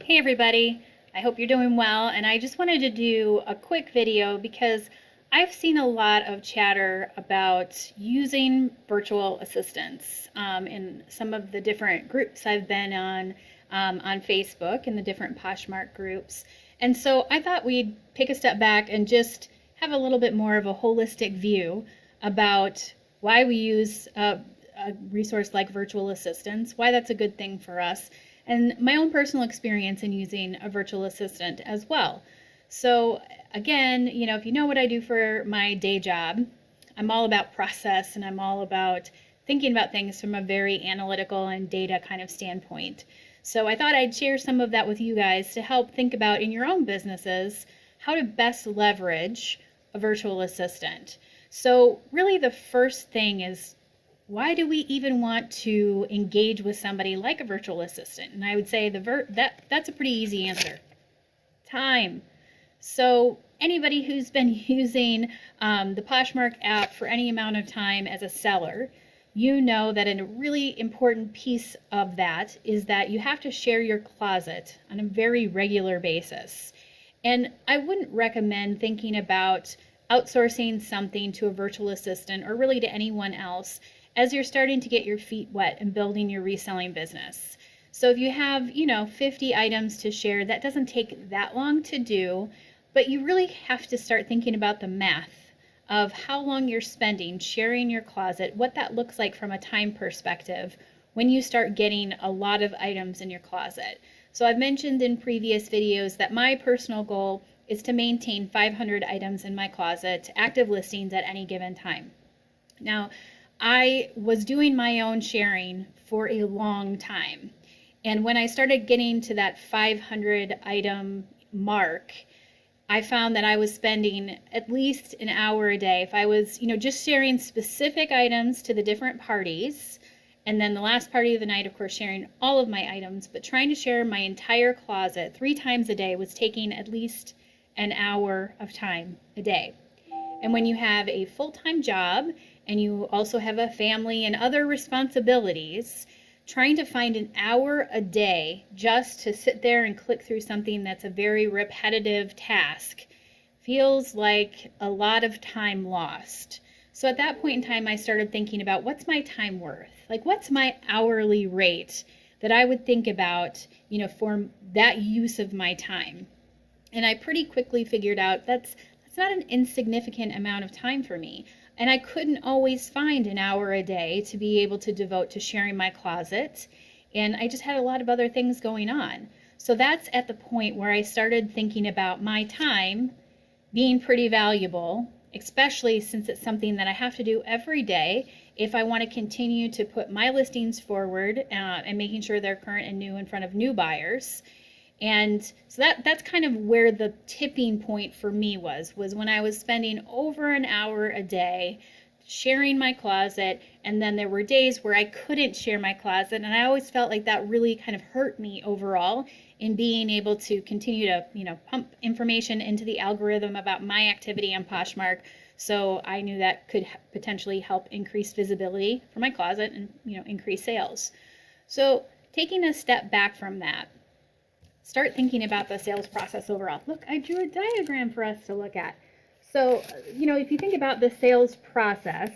Hey everybody, I hope you're doing well, and I just wanted to do a quick video because I've seen a lot of chatter about using virtual assistants in some of the different groups I've been on Facebook and the different Poshmark groups. And so I thought we'd take a step back and just have a little bit more of a holistic view about why we use a resource like virtual assistants, why that's a good thing for us, and my own personal experience in using a virtual assistant as well. So again, if you know what I do for my day job, I'm all about process and I'm all about thinking about things from a very analytical and data kind of standpoint. So I thought I'd share some of that with you guys to help think about in your own businesses how to best leverage a virtual assistant. So really the first thing is, why do we even want to engage with somebody like a virtual assistant? And I would say that's a pretty easy answer. Time. So anybody who's been using the Poshmark app for any amount of time as a seller, you know that a really important piece of that is that you have to share your closet on a very regular basis. And I wouldn't recommend thinking about outsourcing something to a virtual assistant or really to anyone else as you're starting to get your feet wet and building your reselling business. So if you have, 50 items to share, that doesn't take that long to do, but you really have to start thinking about the math of how long you're spending sharing your closet, what that looks like from a time perspective when you start getting a lot of items in your closet. So I've mentioned in previous videos that my personal goal is to maintain 500 items in my closet, active listings at any given time. Now, I was doing my own sharing for a long time. And when I started getting to that 500 item mark, I found that I was spending at least an hour a day. If I was, just sharing specific items to the different parties, and then the last party of the night, of course, sharing all of my items, but trying to share my entire closet 3 times a day was taking at least an hour of time a day. And when you have a full-time job and you also have a family and other responsibilities, trying to find an hour a day just to sit there and click through something that's a very repetitive task feels like a lot of time lost. So at that point in time, I started thinking about, what's my time worth? Like, what's my hourly rate that I would think about, for that use of my time? And I pretty quickly figured out that's not an insignificant amount of time for me. And I couldn't always find an hour a day to be able to devote to sharing my closet. And I just had a lot of other things going on. So that's at the point where I started thinking about my time being pretty valuable, especially since it's something that I have to do every day if I want to continue to put my listings forward and making sure they're current and new in front of new buyers. And so that's kind of where the tipping point for me was when I was spending over an hour a day sharing my closet, and then there were days where I couldn't share my closet, and I always felt like that really kind of hurt me overall in being able to continue to, pump information into the algorithm about my activity on Poshmark. So I knew that could potentially help increase visibility for my closet and, increase sales. So taking a step back from that, start thinking about the sales process overall. Look, I drew a diagram for us to look at. So, if you think about the sales process,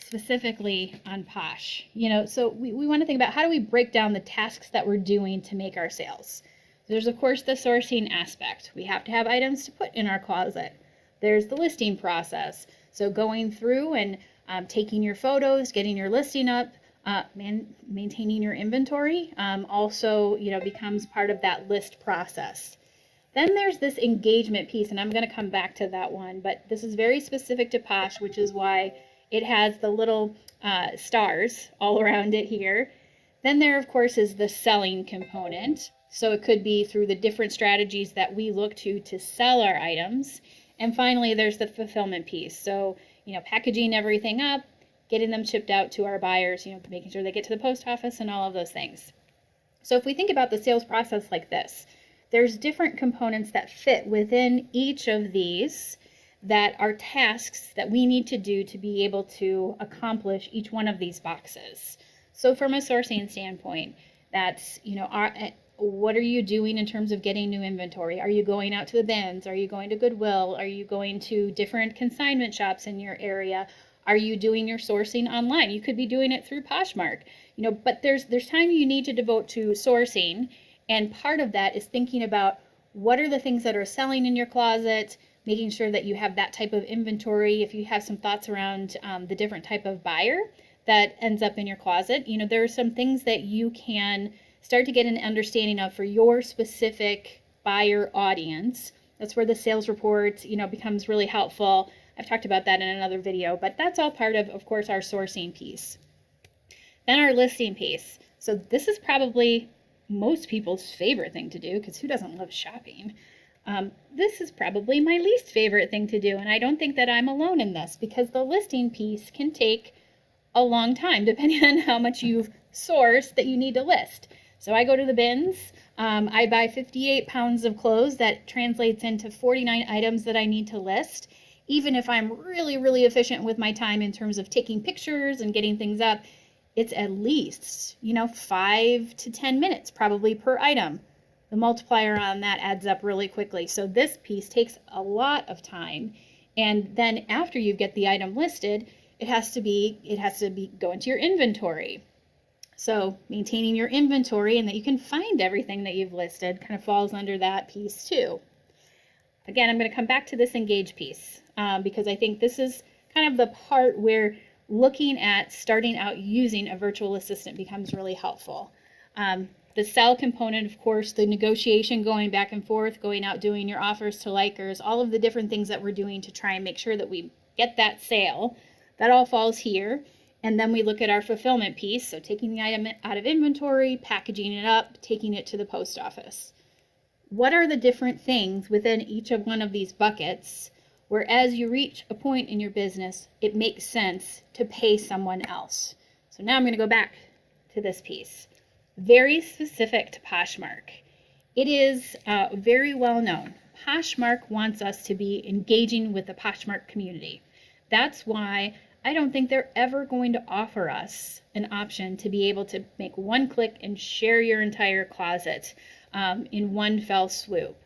specifically on Posh, so we want to think about, how do we break down the tasks that we're doing to make our sales? There's, of course, the sourcing aspect. We have to have items to put in our closet. There's the listing process. So going through and taking your photos, getting your listing up, maintaining your inventory also becomes part of that list process. Then there's this engagement piece, and I'm going to come back to that one, but this is very specific to Posh, which is why it has the little stars all around it here. Then there, of course, is the selling component. So it could be through the different strategies that we look to sell our items. And finally, there's the fulfillment piece. So, packaging everything up, getting them shipped out to our buyers, making sure they get to the post office and all of those things. So if we think about the sales process like this, there's different components that fit within each of these that are tasks that we need to do to be able to accomplish each one of these boxes. So from a sourcing standpoint, That's, what are you doing in terms of getting new inventory? Are you going out to the bins? Are you going to Goodwill? Are you going to different consignment shops in your area? Are you doing your sourcing online? You could be doing it through Poshmark, but there's time you need to devote to sourcing. And part of that is thinking about what are the things that are selling in your closet, making sure that you have that type of inventory. If you have some thoughts around the different type of buyer that ends up in your closet, there are some things that you can start to get an understanding of for your specific buyer audience. That's where the sales report, becomes really helpful. I've talked about that in another video, but that's all part of course, our sourcing piece. Then our listing piece. So this is probably most people's favorite thing to do, because who doesn't love shopping? This is probably my least favorite thing to do, and I don't think that I'm alone in this, because the listing piece can take a long time depending on how much you've sourced that you need to list. So I go to the bins, I buy 58 pounds of clothes. That translates into 49 items that I need to list. Even if I'm really, really efficient with my time in terms of taking pictures and getting things up, it's at least, 5 to 10 minutes probably per item. The multiplier on that adds up really quickly. So this piece takes a lot of time. And then after you get the item listed, it has to go into your inventory. So maintaining your inventory and that you can find everything that you've listed kind of falls under that piece too. Again, I'm going to come back to this engage piece because I think this is kind of the part where looking at starting out using a virtual assistant becomes really helpful. The sell component, of course, the negotiation, going back and forth, going out doing your offers to likers, all of the different things that we're doing to try and make sure that we get that sale, that all falls here. And then we look at our fulfillment piece, so taking the item out of inventory, packaging it up, taking it to the post office. What are the different things within each of one of these buckets where as you reach a point in your business, it makes sense to pay someone else? So now I'm going to go back to this piece. Very specific to Poshmark. It is very well known. Poshmark wants us to be engaging with the Poshmark community. That's why I don't think they're ever going to offer us an option to be able to make one click and share your entire closet in one fell swoop.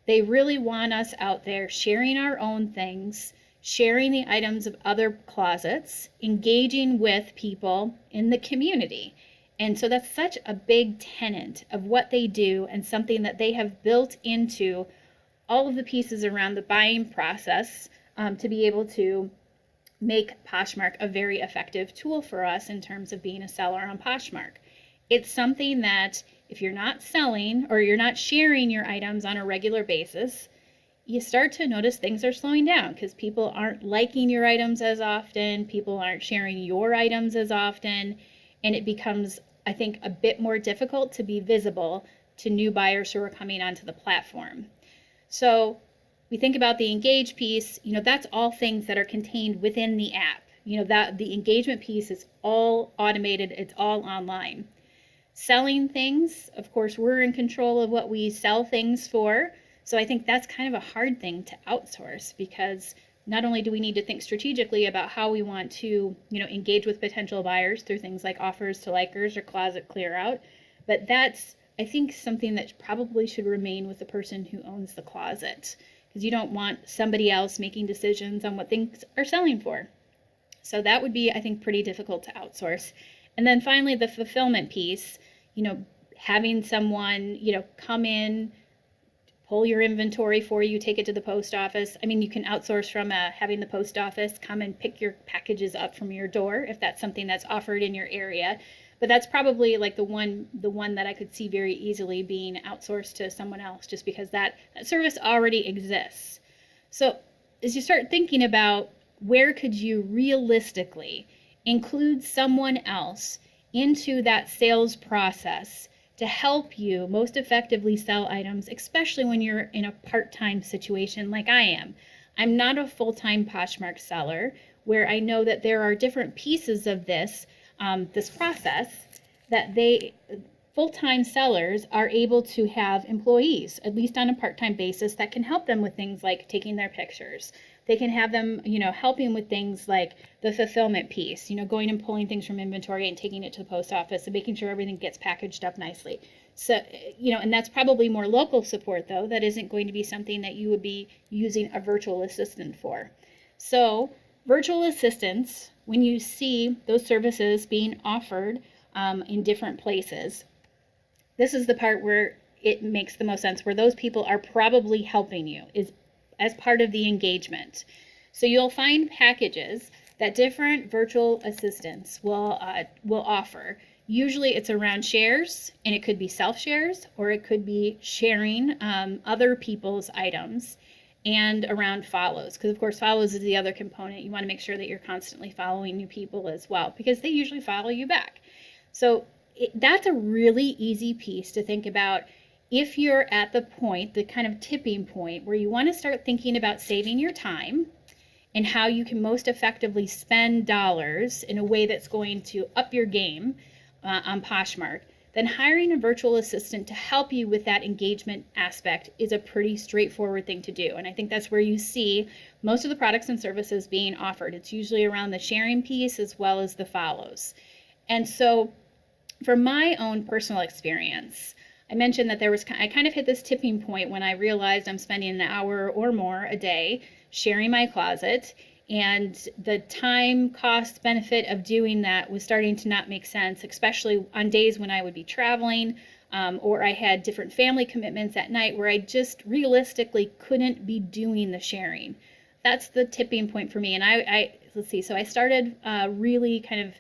They really want us out there sharing our own things, sharing the items of other closets, engaging with people in the community. And so that's such a big tenet of what they do, and something that they have built into all of the pieces around the buying process to be able to make Poshmark a very effective tool for us in terms of being a seller on Poshmark. It's something that if you're not selling or you're not sharing your items on a regular basis, you start to notice things are slowing down because people aren't liking your items as often, people aren't sharing your items as often, and it becomes, I think, a bit more difficult to be visible to new buyers who are coming onto the platform. So we think about the engage piece, that's all things that are contained within the app. That the engagement piece is all automated, it's all online. Selling things, of course, we're in control of what we sell things for. So I think that's kind of a hard thing to outsource, because not only do we need to think strategically about how we want to, engage with potential buyers through things like offers to likers or closet clear out, but that's, I think, something that probably should remain with the person who owns the closet, because you don't want somebody else making decisions on what things are selling for. So that would be, I think, pretty difficult to outsource. And then finally, the fulfillment piece, having someone, come in, pull your inventory for you, take it to the post office. I mean, you can outsource from having the post office come and pick your packages up from your door if that's something that's offered in your area. But that's probably like the one that I could see very easily being outsourced to someone else, just because that service already exists. So as you start thinking about where could you realistically include someone else into that sales process to help you most effectively sell items, especially when you're in a part-time situation like I am. I'm not a full-time Poshmark seller, where I know that there are different pieces of this process that full-time sellers are able to have employees, at least on a part-time basis, that can help them with things like taking their pictures. They can have them, helping with things like the fulfillment piece, going and pulling things from inventory and taking it to the post office and making sure everything gets packaged up nicely. So, and that's probably more local support, though. That isn't going to be something that you would be using a virtual assistant for. So, virtual assistants, when you see those services being offered in different places, this is the part where it makes the most sense, where those people are probably helping you is as part of the engagement. So you'll find packages that different virtual assistants will offer. Usually it's around shares, and it could be self-shares, or it could be sharing other people's items, and around follows, because of course follows is the other component. You want to make sure that you're constantly following new people as well, because they usually follow you back. So that's a really easy piece to think about if you're at the point, the kind of tipping point, where you want to start thinking about saving your time and how you can most effectively spend dollars in a way that's going to up your game on Poshmark. Then hiring a virtual assistant to help you with that engagement aspect is a pretty straightforward thing to do. And I think that's where you see most of the products and services being offered. It's usually around the sharing piece as well as the follows. And so for my own personal experience, I mentioned that I kind of hit this tipping point when I realized I'm spending an hour or more a day sharing my closet, and the time cost benefit of doing that was starting to not make sense, especially on days when I would be traveling or I had different family commitments at night where I just realistically couldn't be doing the sharing. That's the tipping point for me. And let's see, so I started really kind of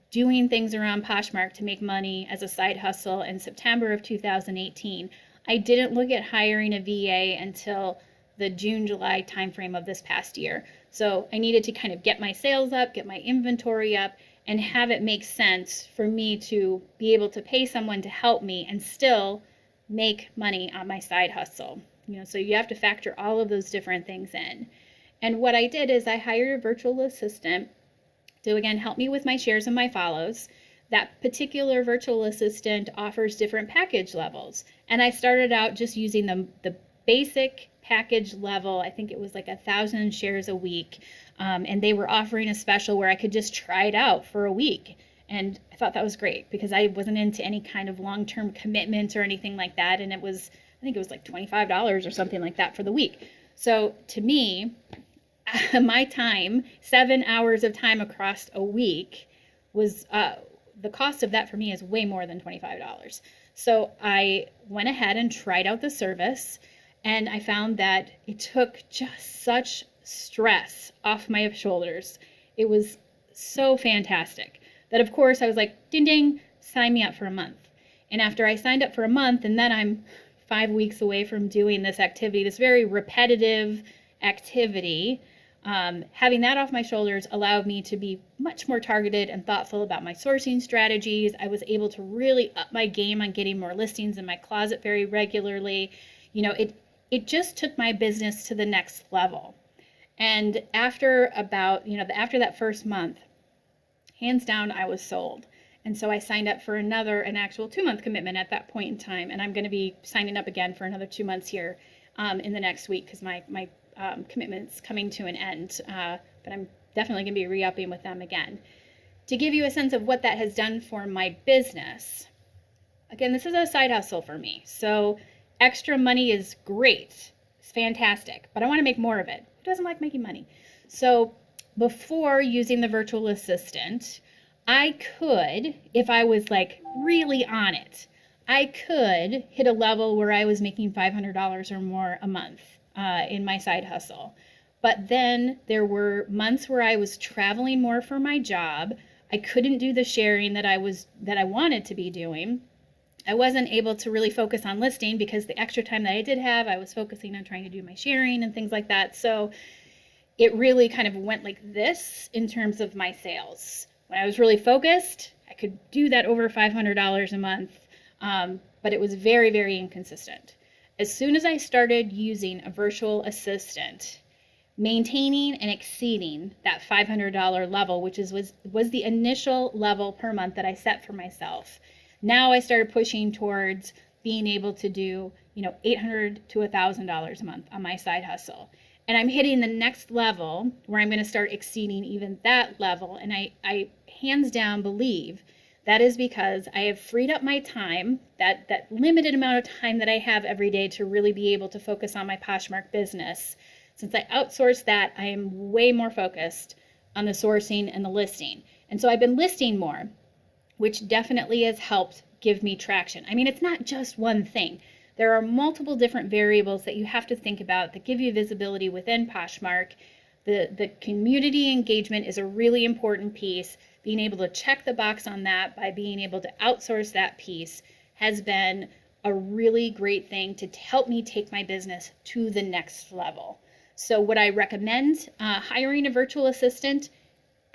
doing things around Poshmark to make money as a side hustle in September of 2018. I didn't look at hiring a VA until the June-July timeframe of this past year. So I needed to kind of get my sales up, get my inventory up, and have it make sense for me to be able to pay someone to help me and still make money on my side hustle. So you have to factor all of those different things in. And what I did is I hired a virtual assistant to, again, help me with my shares and my follows. That particular virtual assistant offers different package levels. And I started out just using the basic package level. I think it was like 1,000 shares a week. And they were offering a special where I could just try it out for a week. And I thought that was great because I wasn't into any kind of long-term commitment or anything like that. And I think it was like $25 or something like that for the week. So to me, my time, 7 hours of time across a week, was the cost of that for me is way more than $25. So I went ahead and tried out the service, and I found that it took just such stress off my shoulders. It was so fantastic that, of course, I was like, ding, ding, sign me up for a month. And after I signed up for a month, and then I'm 5 weeks away from doing this activity, this very repetitive activity, having that off my shoulders allowed me to be much more targeted and thoughtful about my sourcing strategies. I was able to really up my game on getting more listings in my closet very regularly. It just took my business to the next level. And after after that first month, hands down, I was sold. And so I signed up for an actual 2-month commitment at that point in time. And I'm going to be signing up again for another 2 months here in the next week because my commitment's coming to an end. But I'm definitely going to be re-upping with them again. To give you a sense of what that has done for my business, again, this is a side hustle for me. So extra money is great. It's fantastic. But I want to make more of it. Who doesn't like making money? So before using the virtual assistant, I could, if I was like really on it, I could hit a level where I was making $500 or more a month in my side hustle. But then there were months where I was traveling more for my job. I couldn't do the sharing that I wanted to be doing. I wasn't able to really focus on listing because the extra time that I did have, I was focusing on trying to do my sharing and things like that. So it really kind of went like this in terms of my sales. When I was really focused, I could do that over $500 a month, but it was very, very inconsistent. As soon as I started using a virtual assistant, maintaining and exceeding that $500 level, which was the initial level per month that I set for myself, Now I started pushing towards being able to do, $800 to $1,000 a month on my side hustle. And I'm hitting the next level where I'm going to start exceeding even that level. And I hands down believe that is because I have freed up my time, that limited amount of time that I have every day, to really be able to focus on my Poshmark business. Since I outsourced that, I am way more focused on the sourcing and the listing. And so I've been listing more, which definitely has helped give me traction. I mean, it's not just one thing. There are multiple different variables that you have to think about that give you visibility within Poshmark. The community engagement is a really important piece. Being able to check the box on that by being able to outsource that piece has been a really great thing to help me take my business to the next level. So would I recommend hiring a virtual assistant?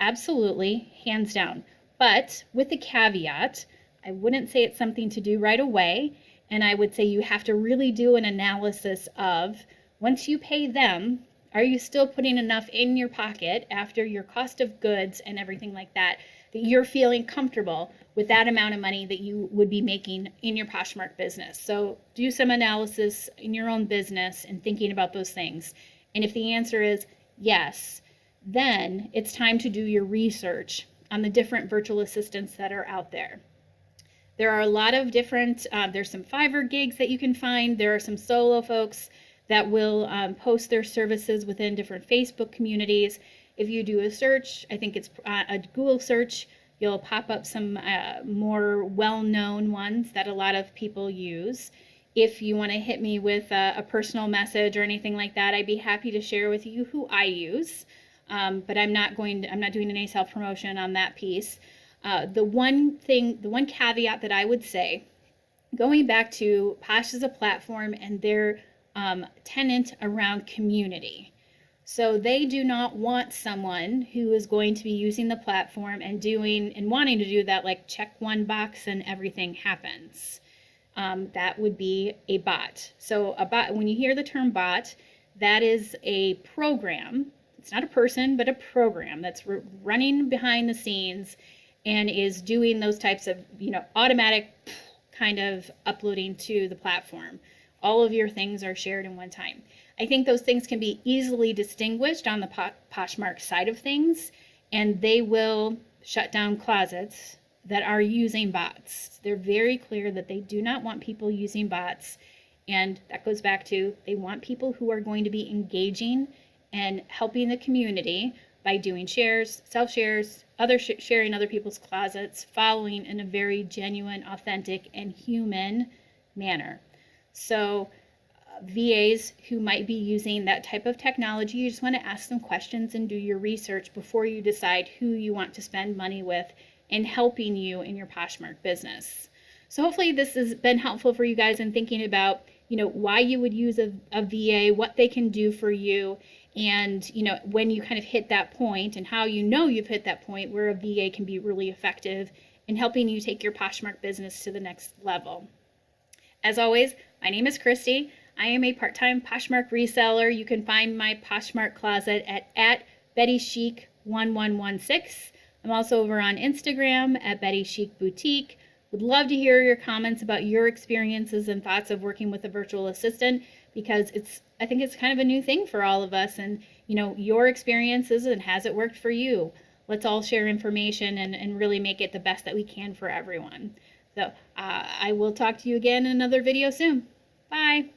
Absolutely, hands down. But with the caveat, I wouldn't say it's something to do right away. And I would say you have to really do an analysis of, once you pay them, are you still putting enough in your pocket after your cost of goods and everything like that, that you're feeling comfortable with that amount of money that you would be making in your Poshmark business? So do some analysis in your own business and thinking about those things. And if the answer is yes, then it's time to do your research on the different virtual assistants that are out there. There are a lot of different, there's some Fiverr gigs that you can find. There are some solo folks that will post their services within different Facebook communities. If you do a search, I think it's a Google search, you'll pop up some more well-known ones that a lot of people use. If you want to hit me with a personal message or anything like that, I'd be happy to share with you who I use. But I'm not doing any self-promotion on that piece. The one caveat that I would say, going back to Posh as a platform and their tenant around community. So they do not want someone who is going to be using the platform and wanting to do that, like check one box and everything happens. That would be a bot. So a bot, when you hear the term bot, that is a program. It's not a person, but a program that's running behind the scenes and is doing those types of, automatic kind of uploading to the platform. All of your things are shared in one time. I think those things can be easily distinguished on the Poshmark side of things, and they will shut down closets that are using bots. They're very clear that they do not want people using bots, and that goes back to, they want people who are going to be engaging and helping the community by doing shares, self-shares, sharing other people's closets, following in a very genuine, authentic, and human manner. So VAs who might be using that type of technology, you just want to ask them questions and do your research before you decide who you want to spend money with in helping you in your Poshmark business. So hopefully this has been helpful for you guys in thinking about, why you would use a VA, what they can do for you, and, when you kind of hit that point and how you've hit that point where a VA can be really effective in helping you take your Poshmark business to the next level. As always, my name is Christy. I am a part-time Poshmark reseller. You can find my Poshmark closet at BettyChic1116. I'm also over on Instagram at Betty Chic Boutique. Would love to hear your comments about your experiences and thoughts of working with a virtual assistant, because I think it's kind of a new thing for all of us, and your experiences, and has it worked for you? Let's all share information and really make it the best that we can for everyone. So I will talk to you again in another video soon. Bye.